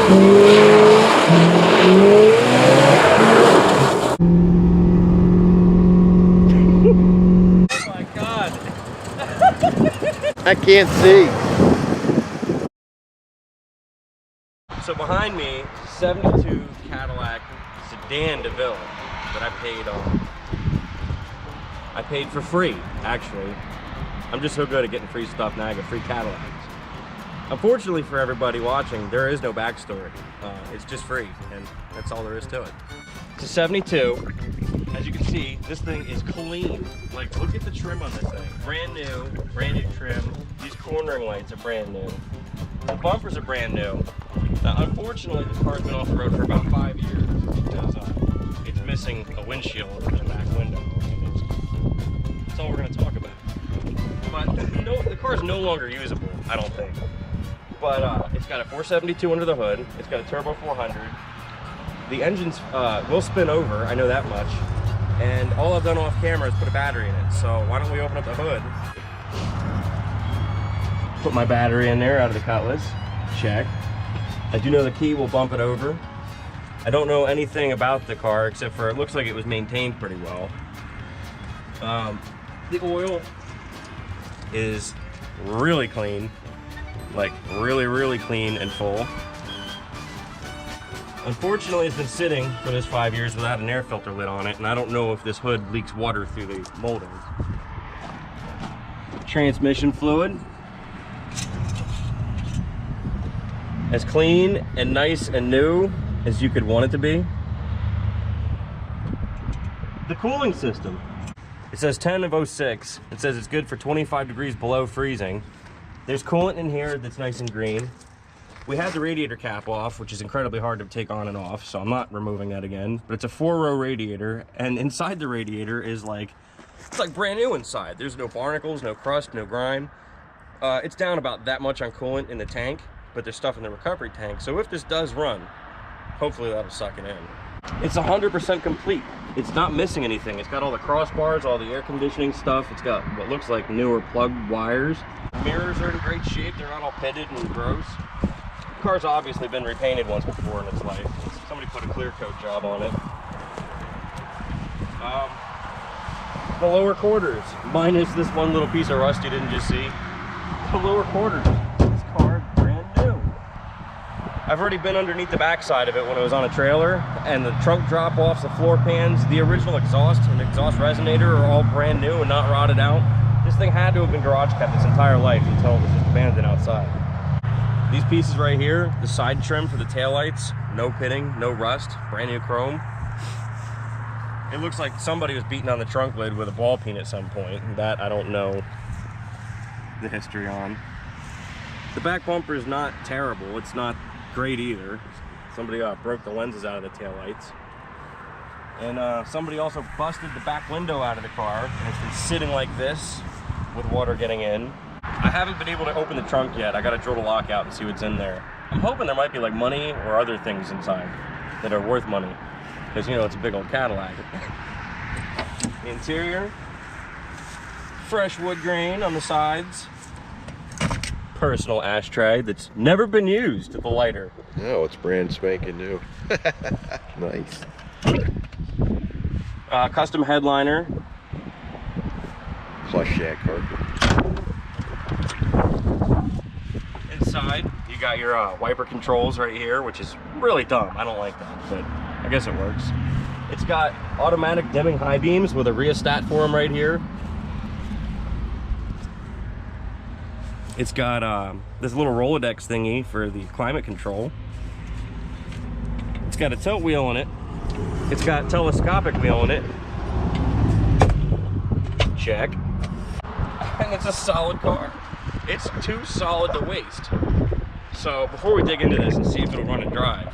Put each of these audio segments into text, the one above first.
my God. I can't see. So behind me, 72 Cadillac sedan DeVille that I paid for free, actually. I'm just so good at getting free stuff now. I get free Cadillacs. Unfortunately for everybody watching, there is no backstory. It's just free, and that's all there is to it. It's a 72. As you can see, this thing is clean. Like, look at the trim on this thing. Brand new trim. These cornering lights are brand new. The bumpers are brand new. Now, unfortunately, this car's been off the road for about 5 years because it's missing a windshield in the back window. And that's all we're going to talk about. But no, the car is no longer usable, I don't think. But it's got a 472 under the hood. It's got a turbo 400. The engines will spin over, I know that much. And all I've done off camera is put a battery in it. So why don't we open up the hood? Put my battery in there out of the Cutlass. Check. I do know the key will bump it over. I don't know anything about the car except for it looks like it was maintained pretty well. The oil is really clean. Like really clean and full. Unfortunately, it's been sitting for this 5 years without an air filter lid on it, and I don't know if this hood leaks water through the moldings. Transmission fluid. As clean and nice and new as you could want it to be. The cooling system. It says 10 of 06. It says it's good for 25 degrees below freezing. There's coolant in here that's nice and green. We had the radiator cap off, which is incredibly hard to take on and off, so I'm not removing that again. But it's a 4-row radiator, and inside the radiator is like, it's like brand new inside. There's no barnacles, no crust, no grime. It's down about that much on coolant in the tank, but there's stuff in the recovery tank. So if this does run, hopefully that'll suck it in. It's 100% complete. It's not missing anything. It's got all the crossbars, all the air conditioning stuff. It's got what looks like newer plugged wires. The mirrors are in great shape. They're not all pitted and gross. The car's obviously been repainted once before in its life. Somebody put a clear coat job on it. The lower quarters, minus this one little piece of rust you didn't just see. The lower quarters. This car is brand new. I've already been underneath the backside of it when it was on a trailer, and the trunk drop-offs, the floor pans, the original exhaust and exhaust resonator are all brand new and not rotted out. This thing had to have been garage kept its entire life until it was just abandoned outside. These pieces right here, the side trim for the taillights, no pitting, no rust, brand new chrome. It looks like somebody was beating on the trunk lid with a ball peen at some point. That I don't know the history on. The back bumper is not terrible. It's not great either. Somebody broke the lenses out of the taillights. And somebody also busted the back window out of the car, and it's been sitting like this with water getting in. I haven't been able to open the trunk yet. I gotta drill the lock out and see what's in there. I'm hoping there might be like money or other things inside that are worth money. Because, you know, it's a big old Cadillac. The interior, fresh wood grain on the sides. Personal ashtray that's never been used, the lighter. No, it's brand spanking new. Nice. Custom headliner. Plush shack carpet. Inside, you got your wiper controls right here, which is really dumb. I don't like that, but I guess it works. It's got automatic dimming high beams with a rheostat for them right here. It's got this little Rolodex thingy for the climate control. It's got a tilt wheel in it. It's got telescopic wheel in it. Check. And it's a solid car. It's too solid to waste. So before we dig into this and see if it'll run and drive,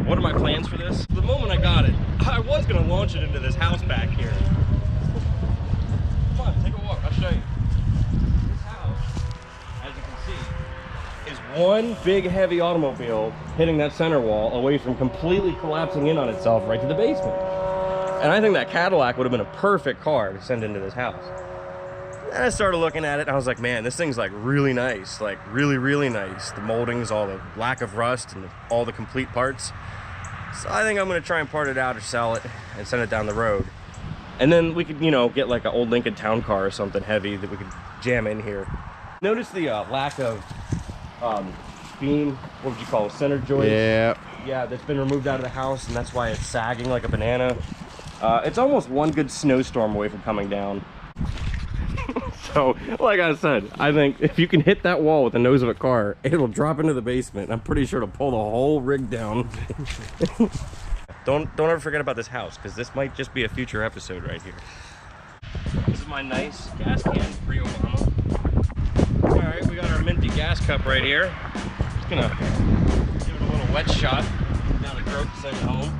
what are my plans for this? The moment I got it, I was gonna launch it into this house back here. Come on, take a walk, I'll show you. This house, as you can see, is one big heavy automobile hitting that center wall away from completely collapsing in on itself right to the basement. And I think that Cadillac would have been a perfect car to send into this house. And I started looking at it and I was like, man, this thing's like really nice, like really, really nice. The moldings, all the lack of rust and all the complete parts. So I think I'm gonna try and part it out or sell it and send it down the road. And then we could, you know, get like an old Lincoln Town Car or something heavy that we could jam in here. Notice the lack of beam, what would you call it, center joint? Yeah. Yeah, that's been removed out of the house, and that's why it's sagging like a banana. It's almost one good snowstorm away from coming down. So, like I said, I think if you can hit that wall with the nose of a car, it'll drop into the basement. I'm pretty sure it'll pull the whole rig down. Don't ever forget about this house, because this might just be a future episode right here. This is my nice gas can pre-Obama. All right, we got our minty gas cup right here. Just gonna give it a little wet shot down the throat to send it home.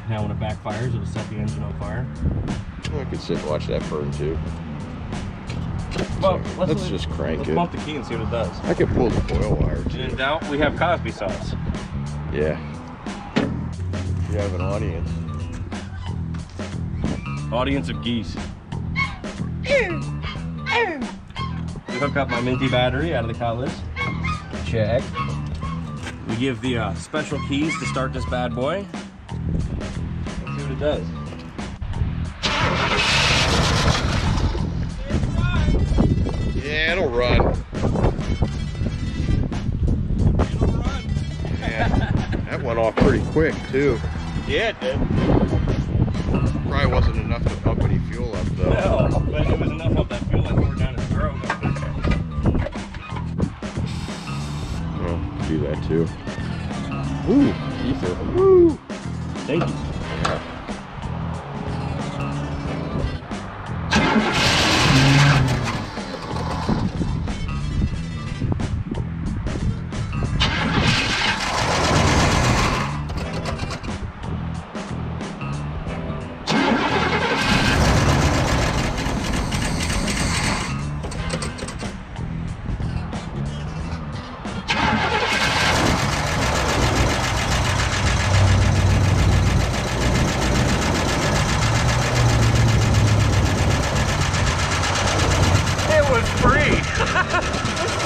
Now when it backfires, it'll set the engine on fire. Well, I could sit and watch that burn too. Well, So, let's just crank let's it. bump the key and see what it does. I could pull the coil wire too. In doubt, we have Cosby sauce. Yeah. You have an audience. Audience of geese. We hook up my minty battery out of the cutlass. Check. We give the special keys to start this bad boy. Let's see what it does. Yeah, it'll run. Yeah, that went off pretty quick too. Yeah, it did. Probably wasn't enough to up any fuel up though. No, but it was enough of that fuel like poured down his throat. Well, do that too. Ooh, ether. Woo! Thank you.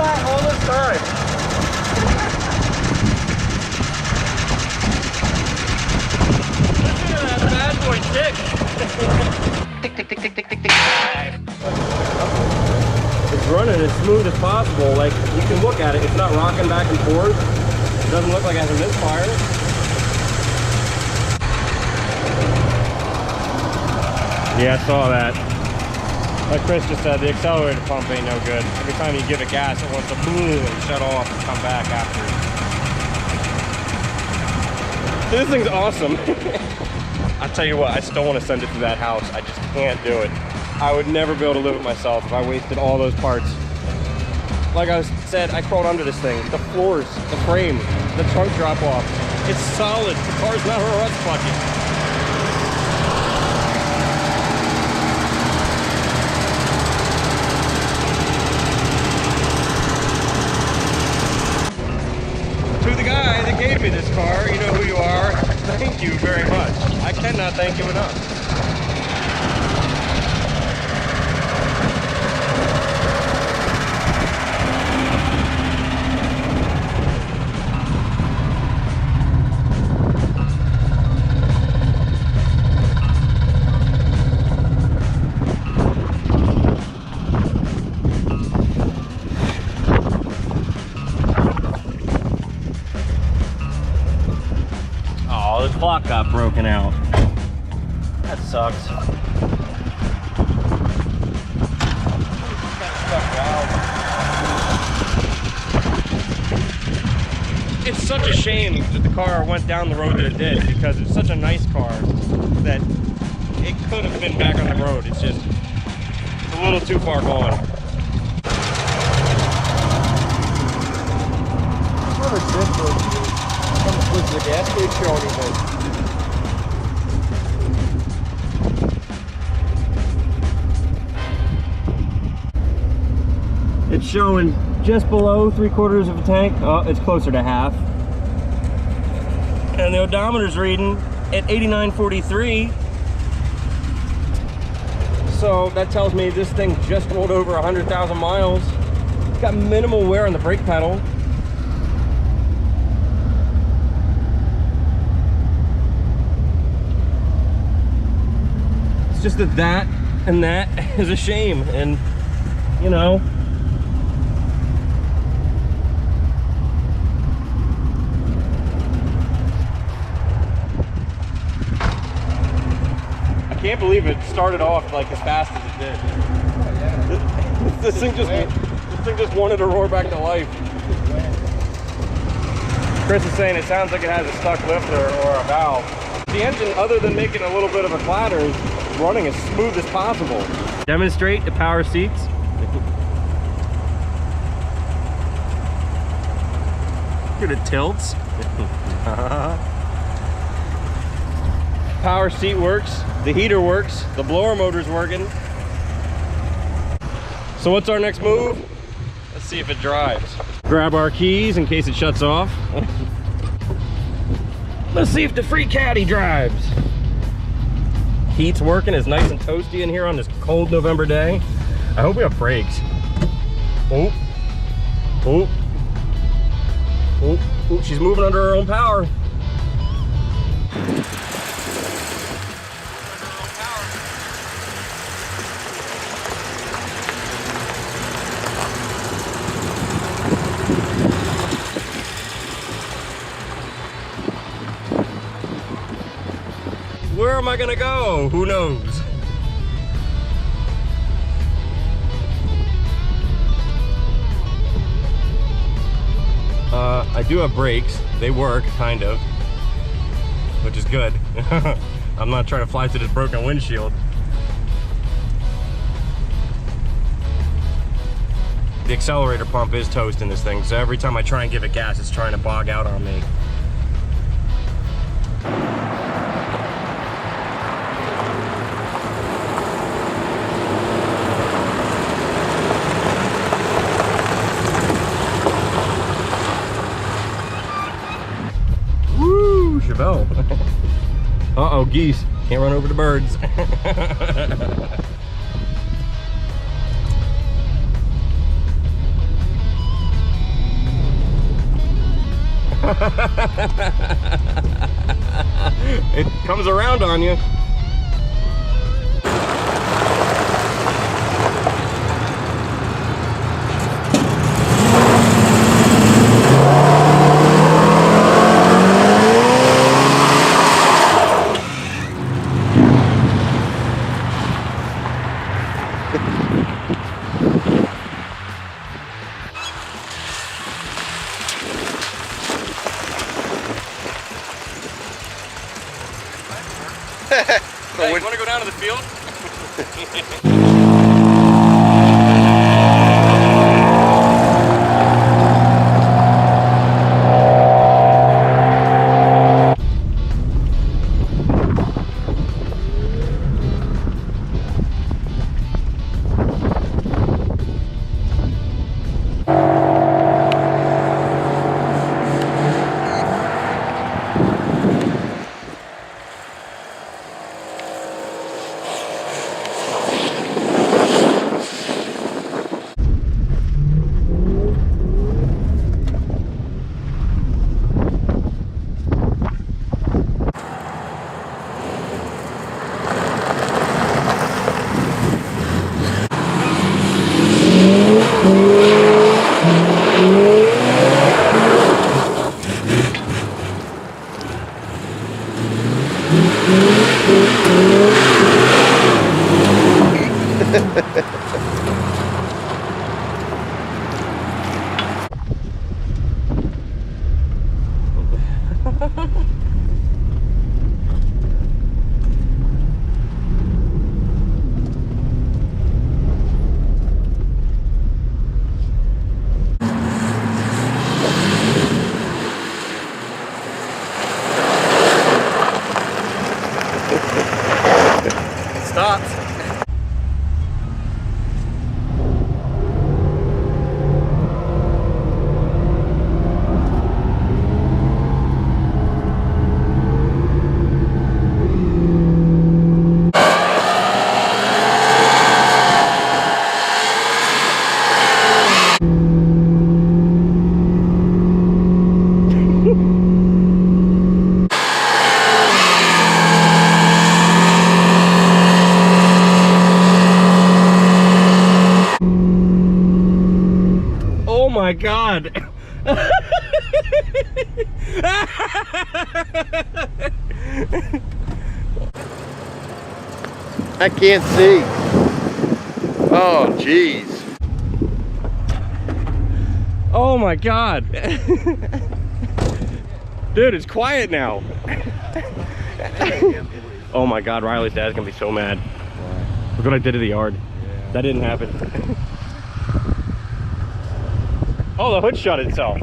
All this time. Listen to that bad boy tick. Tick, tick, tick, tick, tick, tick, tick. It's running as smooth as possible. Like, you can look at it. It's not rocking back and forth. It doesn't look like it has a misfire. Yeah, I saw that. Like Chris just said, the accelerator pump ain't no good. Every time you give it gas, it wants to boom and shut off and come back after. This thing's awesome. I tell you what, I still want to send it to that house. I just can't do it. I would never be able to live it myself if I wasted all those parts. Like I said, I crawled under this thing. The floors, the frame, the trunk drop off. It's solid. The car's not a rust bucket. To the guy that gave me this car, you know who you are. Thank you very much. I cannot thank you enough. Clock got broken out. That sucks. It's such a shame that the car went down the road that it did, because it's such a nice car that it could have been back on the road. It's just a little too far gone. Was the gas gauge show anything? It's showing just below 3/4 of a tank. Oh, it's closer to half. And the odometer's reading at 89.43. So that tells me this thing just rolled over 100,000 miles. It's got minimal wear on the brake pedal. It's just that and that is a shame, and you know, I can't believe it started off like as fast as it did. Oh, yeah. This thing just wanted to roar back to life. Chris is saying it sounds like it has a stuck lifter or a valve. The engine, other than making a little bit of a clatter, is running as smooth as possible. Demonstrate the power seats. Look at it tilts. Power seat works, the heater works, the blower motor's working. So what's our next move? Let's see if it drives. Grab our keys in case it shuts off. Let's see if the free Caddy drives. Heat's working, it's nice and toasty in here on this cold November day. I hope we have brakes. Oh, oh, oh, oh, she's moving under her own power. Where am I gonna go? Who knows? I do have brakes. They work, kind of, which is good. I'm not trying to fly through this broken windshield. The accelerator pump is toasting this thing, so every time I try and give it gas, it's trying to bog out on me. Uh-oh, geese. Can't run over the birds. It comes around on you. Hey, you want to go down to the field? God. I can't see. Oh, jeez. Oh my God. Dude, it's quiet now. Oh my God, Riley's dad's gonna be so mad. Look what I did to the yard. Yeah. That didn't happen. Oh, the hood shut itself.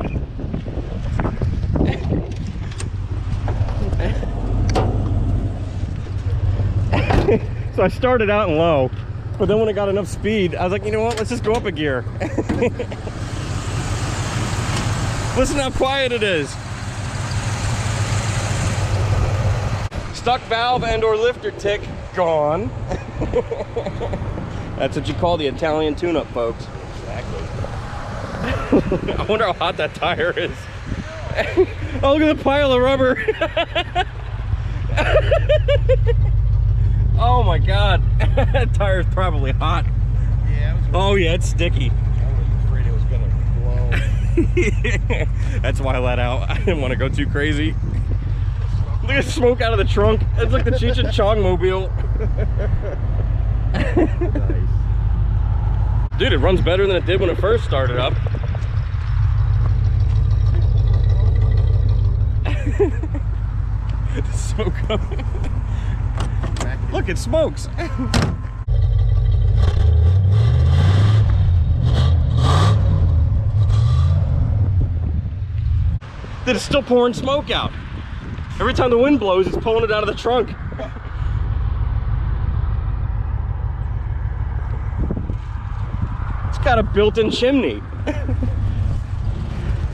So I started out in low, but then when I got enough speed, I was like, you know what, let's just go up a gear. Listen how quiet it is. Stuck valve and or lifter tick, gone. That's what you call the Italian tune-up, folks. Exactly. I wonder how hot that tire is. Oh, look at the pile of rubber. Oh my God, that tire's probably hot. Yeah. Oh yeah, it's sticky. I was afraid it was gonna blow. That's why I let out. I didn't want to go too crazy. Look at the smoke out of the trunk. It's like the Cheech and Chong mobile. Nice. Dude, it runs better than it did when it first started up. The smoke coming. Look, it smokes. Dude, it's still pouring smoke out. Every time the wind blows, it's pulling it out of the trunk. It's got a built-in chimney.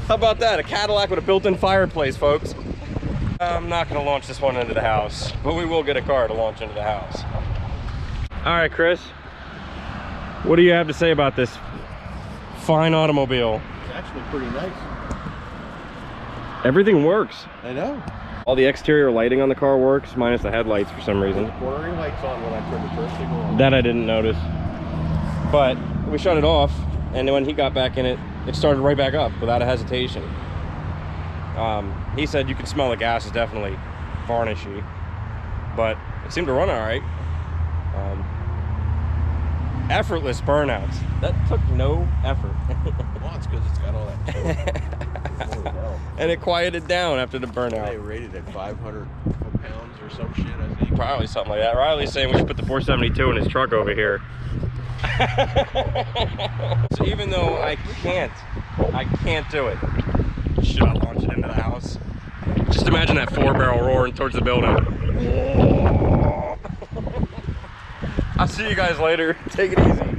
How about that? A Cadillac with a built-in fireplace, folks. I'm not gonna launch this one into the house, but we will get a car to launch into the house. All right, Chris, what do you have to say about this fine automobile? It's actually pretty nice. Everything works. I know. All the exterior lighting on the car works, minus the headlights for some reason. The cornering light's on when I turn the turn signal on. That I didn't notice. But we shut it off, and when he got back in it, it started right back up without a hesitation. He said you could smell the gas is definitely varnishy, but it seemed to run all right. Effortless burnouts. That took no effort. Well, it's because it's got all that torque. And it quieted down after the burnout. They rated at 500 pounds or some shit, I think. Probably something like that. Riley's saying we should put the 472 in his truck over here. So even though I can't do it. Should I launch it into the house? Just imagine that 4-barrel roaring towards the building. I'll see you guys later. Take it easy.